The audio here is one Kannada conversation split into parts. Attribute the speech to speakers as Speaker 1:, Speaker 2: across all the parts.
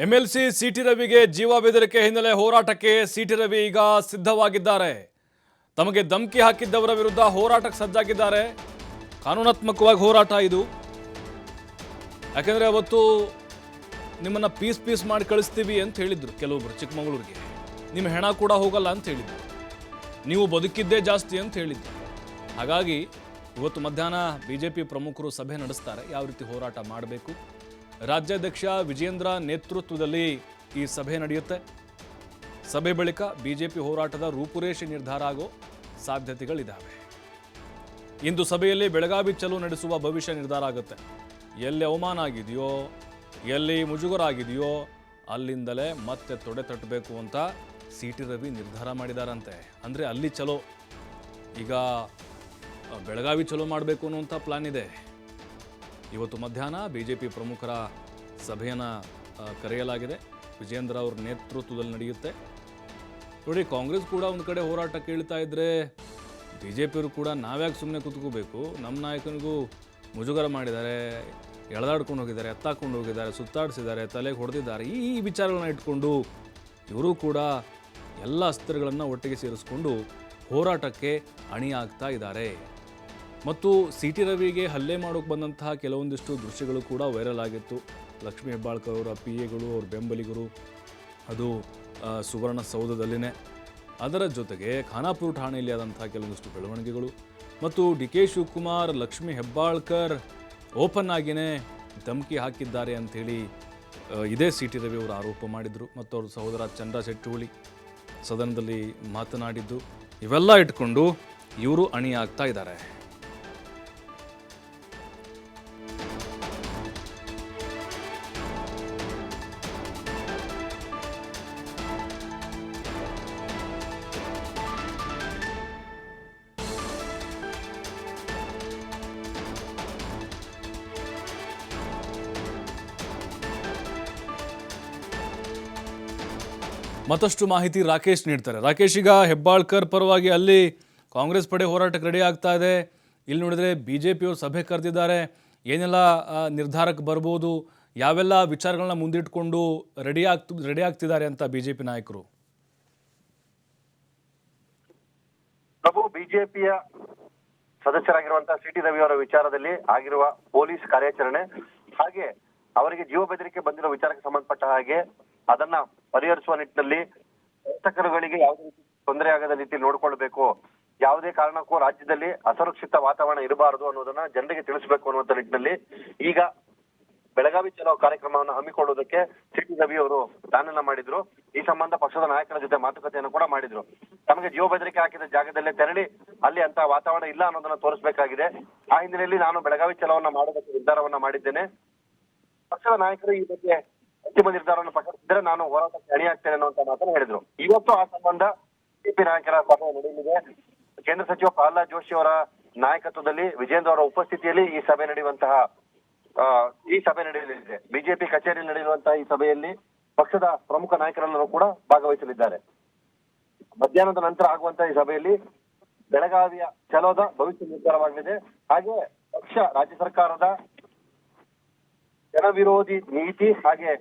Speaker 1: ಎಂಎಲ್ಸಿ ಸಿಟಿ ರವಿಗೆ ಜೀವ ಬೆದರಿಕೆ ಹಿನ್ನೆಲೆ ಹೋರಾಟಕ್ಕೆ ಸಿಟಿ ರವಿ ಈಗ ಸಿದ್ಧವಾಗಿದ್ದಾರೆ. ತಮಗೆ ಧಮಕಿ ಹಾಕಿದ್ದವರ ವಿರುದ್ಧ ಹೋರಾಟಕ್ಕೆ ಸಜ್ಜಾಗಿದ್ದಾರೆ. ಕಾನೂನಾತ್ಮಕವಾಗಿ ಹೋರಾಟ ಇದು. ಯಾಕೆಂದ್ರೆ ಅವತ್ತು ನಿಮ್ಮನ್ನ ಪೀಸ್ ಮಾಡಿ ಕಳಿಸ್ತೀವಿ ಅಂತ ಹೇಳಿದ್ರು ಕೆಲವೊಬ್ರು ಚಿಕ್ಕಮಗಳೂರಿಗೆ. ನಿಮ್ಮ ಹೆಣ ಕೂಡ ಹೋಗಲ್ಲ ಅಂತ ಹೇಳಿದ್ರು. ನೀವು ಬದುಕಿದ್ದೇ ಜಾಸ್ತಿ ಅಂತ ಹೇಳಿದ್ರು. ಹಾಗಾಗಿ ಇವತ್ತು ಮಧ್ಯಾಹ್ನ ಬಿಜೆಪಿ ಪ್ರಮುಖರು ಸಭೆ ನಡೆಸ್ತಾರೆ. ಯಾವ ರೀತಿ ಹೋರಾಟ ಮಾಡಬೇಕು. ರಾಜ್ಯಾಧ್ಯಕ್ಷ ವಿಜೇಂದ್ರ ನೇತೃತ್ವದಲ್ಲಿ ಈ ಸಭೆ ನಡೆಯುತ್ತೆ. ಸಭೆ ಬಳಿಕ ಬಿಜೆಪಿ ಹೋರಾಟದ ರೂಪುರೇಷೆ ನಿರ್ಧಾರ ಆಗೋ ಸಾಧ್ಯತೆಗಳಿದ್ದಾವೆ. ಇಂದು ಸಭೆಯಲ್ಲಿ ಬೆಳಗಾವಿ ಚಲೋ ನಡೆಸುವ ಭವಿಷ್ಯ ನಿರ್ಧಾರ ಆಗುತ್ತೆ. ಎಲ್ಲಿ ಅವಮಾನ ಆಗಿದೆಯೋ, ಎಲ್ಲಿ ಮುಜುಗರ ಆಗಿದೆಯೋ ಅಲ್ಲಿಂದಲೇ ಮತ್ತೆ ತೊಡೆ ತಟ್ಟಬೇಕು ಅಂತ ಸಿಟಿ ರವಿ ನಿರ್ಧಾರ ಮಾಡಿದಾರಂತೆ. ಅಂದರೆ ಅಲ್ಲಿ ಚಲೋ, ಈಗ ಬೆಳಗಾವಿ ಚಲೋ ಮಾಡಬೇಕು ಅನ್ನುವಂಥ ಪ್ಲಾನ್ ಇದೆ. ಇವತ್ತು ಮಧ್ಯಾಹ್ನ ಬಿಜೆಪಿ ಪ್ರಮುಖರ ಸಭೆಯನ್ನು ಕರೆಯಲಾಗಿದೆ. ವಿಜೇಂದ್ರ ಅವ್ರ ನೇತೃತ್ವದಲ್ಲಿ ನಡೆಯುತ್ತೆ. ನೋಡಿ, ಕಾಂಗ್ರೆಸ್ ಕೂಡ ಒಂದು ಕಡೆ ಹೋರಾಟಕ್ಕೆ ಇಳ್ತಾ ಇದ್ರೆ ಬಿಜೆಪಿಯವರು ಕೂಡ ನಾವ್ಯಾಕೆ ಸುಮ್ಮನೆ ಕೂತ್ಕೋಬೇಕು, ನಮ್ಮ ನಾಯಕನಿಗೂ ಮುಜುಗರ ಮಾಡಿದ್ದಾರೆ, ಎಳೆದಾಡ್ಕೊಂಡು ಹೋಗಿದ್ದಾರೆ, ಎತ್ತಾಕೊಂಡು ಹೋಗಿದ್ದಾರೆ, ಸುತ್ತಾಡಿಸಿದ್ದಾರೆ, ತಲೆಗೆ ಹೊಡೆದಿದ್ದಾರೆ. ಈ ವಿಚಾರಗಳನ್ನ ಇಟ್ಕೊಂಡು ಇವರು ಕೂಡ ಎಲ್ಲ ಅಸ್ತ್ರಗಳನ್ನು ಒಟ್ಟಿಗೆ ಸೇರಿಸ್ಕೊಂಡು ಹೋರಾಟಕ್ಕೆ ಅಣಿಯಾಗ್ತಾ ಇದ್ದಾರೆ. ಮತ್ತು ಸಿಟಿ ರವಿಗೆ ಹಲ್ಲೆ ಮಾಡೋಕ್ಕೆ ಬಂದಂತಹ ಕೆಲವೊಂದಿಷ್ಟು ದೃಶ್ಯಗಳು ಕೂಡ ವೈರಲ್ ಆಗಿತ್ತು. ಲಕ್ಷ್ಮೀ ಹೆಬ್ಬಾಳ್ಕರ್ ಅವರ PA-ಗಳು, ಅವ್ರ ಬೆಂಬಲಿಗರು, ಅದು ಸುವರ್ಣಸೌಧದಲ್ಲಿನೇ. ಅದರ ಜೊತೆಗೆ ಖಾನಾಪುರ ಠಾಣೆಯಲ್ಲಿ ಆದಂತಹ ಕೆಲವೊಂದಿಷ್ಟು ಬೆಳವಣಿಗೆಗಳು ಮತ್ತು DK ಶಿವಕುಮಾರ್, ಲಕ್ಷ್ಮೀ ಹೆಬ್ಬಾಳ್ಕರ್ ಓಪನ್ ಆಗಿಯೇ ಧಮಕಿ ಹಾಕಿದ್ದಾರೆ ಅಂಥೇಳಿ ಇದೇ ಸಿಟಿ ರವಿ ಅವರು ಆರೋಪ ಮಾಡಿದರು. ಮತ್ತು ಅವ್ರ ಸಹೋದರ ಚಂದ್ರ ಶೆಟ್ಟುವಳಿ ಸದನದಲ್ಲಿ ಮಾತನಾಡಿದ್ದು. ಇವೆಲ್ಲ ಇಟ್ಕೊಂಡು ಇವರು ಅಣಿಯಾಗ್ತಾ ಇದ್ದಾರೆ. ಮತ್ತಷ್ಟು ಮಾಹಿತಿ ರಾಕೇಶ್ ನೀಡ್ತಾರೆ. ರಾಕೇಶ್, ಈಗ ಹೆಬ್ಬಾಳ್ಕರ್ ಪರವಾಗಿ ಅಲ್ಲಿ ಕಾಂಗ್ರೆಸ್ ಪಡೆ ಹೋರಾಟಕ್ಕೆ ರೆಡಿ ಆಗ್ತಾ ಇದೆ. ಇಲ್ಲಿ ನೋಡಿದ್ರೆ ಬಿಜೆಪಿಯವರು ಸಭೆ ಕರೆದಿದ್ದಾರೆ. ಏನೆಲ್ಲ ನಿರ್ಧಾರಕ್ಕೆ ಬರ್ಬೋದು, ಯಾವೆಲ್ಲ ವಿಚಾರಗಳನ್ನ ಮುಂದಿಟ್ಕೊಂಡು ರೆಡಿ ಆಗ್ತಿದ್ದಾರೆ ಅಂತ ಬಿಜೆಪಿ ನಾಯಕರು?
Speaker 2: ಪ್ರಭು, ಬಿಜೆಪಿಯ ಸದಸ್ಯರಾಗಿರುವಂತಹ ಸಿಟಿ ರವಿ ಅವರ ವಿಚಾರದಲ್ಲಿ ಆಗಿರುವ ಪೊಲೀಸ್ ಕಾರ್ಯಾಚರಣೆ, ಹಾಗೆ ಅವರಿಗೆ ಜೀವ ಬೆದರಿಕೆ ಬಂದಿರೋ ವಿಚಾರಕ್ಕೆ ಸಂಬಂಧಪಟ್ಟ ಹಾಗೆ ಅದನ್ನ ಪರಿಹರಿಸುವ ನಿಟ್ಟಿನಲ್ಲಿ ಶಾಸಕರುಗಳಿಗೆ ಯಾವುದೇ ರೀತಿ ತೊಂದರೆ ಆಗದ ರೀತಿ ನೋಡ್ಕೊಳ್ಬೇಕು, ಯಾವುದೇ ಕಾರಣಕ್ಕೂ ರಾಜ್ಯದಲ್ಲಿ ಅಸುರಕ್ಷಿತ ವಾತಾವರಣ ಇರಬಾರದು ಅನ್ನೋದನ್ನ ಜನರಿಗೆ ತಿಳಿಸಬೇಕು ಅನ್ನುವಂತ ನಿಟ್ಟಿನಲ್ಲಿ ಈಗ ಬೆಳಗಾವಿ ಚಲೋ ಕಾರ್ಯಕ್ರಮವನ್ನು ಹಮ್ಮಿಕೊಳ್ಳುವುದಕ್ಕೆ ಸಿಟಿ ರವಿ ಅವರು ಪ್ಲಾನ್ ಅನ್ನ ಮಾಡಿದ್ರು. ಈ ಸಂಬಂಧ ಪಕ್ಷದ ನಾಯಕರ ಜೊತೆ ಮಾತುಕತೆಯನ್ನು ಕೂಡ ಮಾಡಿದ್ರು. ತಮಗೆ ಜೀವ ಬೆದರಿಕೆ ಹಾಕಿದ ಜಾಗದಲ್ಲೇ ತೆರಳಿ ಅಲ್ಲಿ ಅಂತ ವಾತಾವರಣ ಇಲ್ಲ ಅನ್ನೋದನ್ನ ತೋರಿಸಬೇಕಾಗಿದೆ. ಆ ಹಿನ್ನೆಲೆಯಲ್ಲಿ ನಾನು ಬೆಳಗಾವಿ ಚಲೋವನ್ನ ಮಾಡೋದಕ್ಕೆ ನಿರ್ಧಾರವನ್ನ ಮಾಡಿದ್ದೇನೆ. ಪಕ್ಷದ ನಾಯಕರು ಈ ಬಗ್ಗೆ ಅಂತಿಮ ನಿರ್ಧಾರವನ್ನು ಪ್ರಕಟಿಸಿದ್ರೆ ನಾನು ಹೋರಾಟಕ್ಕೆ ಅಣಿಯಾಗ್ತೇನೆ ಅನ್ನುವಂತ ಮಾತನ್ನು ಹೇಳಿದ್ರು. ಇವತ್ತು ಆ ಸಂಬಂಧ ಬಿಜೆಪಿ ನಾಯಕರ ಸಭೆ ನಡೆಯಲಿದೆ. ಕೇಂದ್ರ ಸಚಿವ ಪ್ರಹ್ಲಾದ್ ಜೋಶಿ ಅವರ ನಾಯಕತ್ವದಲ್ಲಿ, ವಿಜೇಂದ್ರ ಅವರ ಉಪಸ್ಥಿತಿಯಲ್ಲಿ ಈ ಸಭೆ ನಡೆಯಲಿದೆ. ಬಿಜೆಪಿ ಕಚೇರಿಯಲ್ಲಿ ನಡೆಯುವಂತಹ ಈ ಸಭೆಯಲ್ಲಿ ಪಕ್ಷದ ಪ್ರಮುಖ ನಾಯಕರೆಲ್ಲರೂ ಕೂಡ ಭಾಗವಹಿಸಲಿದ್ದಾರೆ. ಮಧ್ಯಾಹ್ನದ ನಂತರ ಆಗುವಂತಹ ಈ ಸಭೆಯಲ್ಲಿ ಬೆಳಗಾವಿಯ ಚಲೋದ ಭವಿಷ್ಯ ನಿರ್ಧಾರವಾಗಲಿದೆ. ಹಾಗೆ ಪಕ್ಷ ರಾಜ್ಯ ಸರ್ಕಾರದ ಜನ ವಿರೋಧಿ ನೀತಿ ಹಾಗೆ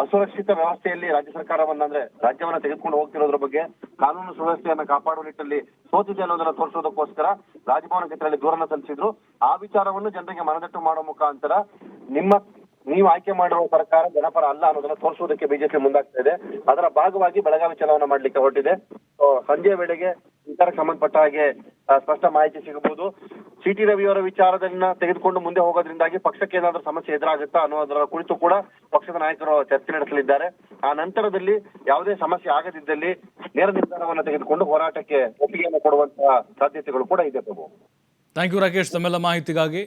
Speaker 2: ಅಸುರಕ್ಷಿತ ವ್ಯವಸ್ಥೆಯಲ್ಲಿ ರಾಜ್ಯ ಸರ್ಕಾರವನ್ನ, ಅಂದ್ರೆ ರಾಜ್ಯವನ್ನ ತೆಗೆದುಕೊಂಡು ಹೋಗ್ತಿರೋದ್ರ ಬಗ್ಗೆ, ಕಾನೂನು ಸುವ್ಯವಸ್ಥೆಯನ್ನ ಕಾಪಾಡುವ ನಿಟ್ಟಿನಲ್ಲಿ ಸೋತಿದೆ ಅನ್ನೋದನ್ನ ತೋರಿಸೋದಕ್ಕೋಸ್ಕರ ರಾಜಭವನ ಕ್ಷೇತ್ರದಲ್ಲಿ ದೂರನ್ನ ಸಲ್ಲಿಸಿದ್ರು. ಆ ವಿಚಾರವನ್ನು ಜನರಿಗೆ ಮನದಟ್ಟು ಮಾಡುವ ಮುಖಾಂತರ ನೀವು ಆಯ್ಕೆ ಮಾಡಿರುವ ಸರ್ಕಾರ ಜನಪರ ಅಲ್ಲ ಅನ್ನೋದನ್ನ ತೋರಿಸುವುದಕ್ಕೆ ಬಿಜೆಪಿ ಮುಂದಾಗ್ತಾ ಇದೆ. ಅದರ ಭಾಗವಾಗಿ ಬೆಳಗಾವಿ ಚಲೋವನ್ನ ಮಾಡ್ಲಿಕ್ಕೆ ಹೊರಟಿದೆ. ಸಂಜೆಯ ವೇಳೆಗೆ ವಿಚಾರಕ್ಕೆ ಸಂಬಂಧಪಟ್ಟ ಹಾಗೆ ಸ್ಪಷ್ಟ ಮಾಹಿತಿ ಸಿಗಬಹುದು. ಸಿಟಿ ರವಿ ಅವರ ವಿಚಾರದನ್ನ ತೆಗೆದುಕೊಂಡು ಮುಂದೆ ಹೋಗೋದ್ರಿಂದಾಗಿ ಪಕ್ಷಕ್ಕೆ ಏನಾದ್ರೂ ಸಮಸ್ಯೆ ಎದುರಾಗುತ್ತಾ ಅನ್ನೋದರ ಕುರಿತು ಕೂಡ ಪಕ್ಷದ ನಾಯಕರು ಚರ್ಚೆ ನಡೆಸಲಿದ್ದಾರೆ. ಆ ನಂತರದಲ್ಲಿ ಯಾವುದೇ ಸಮಸ್ಯೆ ಆಗದಿದ್ದಲ್ಲಿ ನೇರ ನಿರ್ಧಾರವನ್ನು ತೆಗೆದುಕೊಂಡು ಹೋರಾಟಕ್ಕೆ ಒಪ್ಪಿಗೆಯನ್ನು ಕೊಡುವಂತಹ ಸಾಧ್ಯತೆಗಳು ಕೂಡ ಇದೆ. ಪ್ರಭು,
Speaker 1: ಥ್ಯಾಂಕ್ ಯು ರಾಕೇಶ್, ತಮ್ಮೆಲ್ಲ ಮಾಹಿತಿಗಾಗಿ.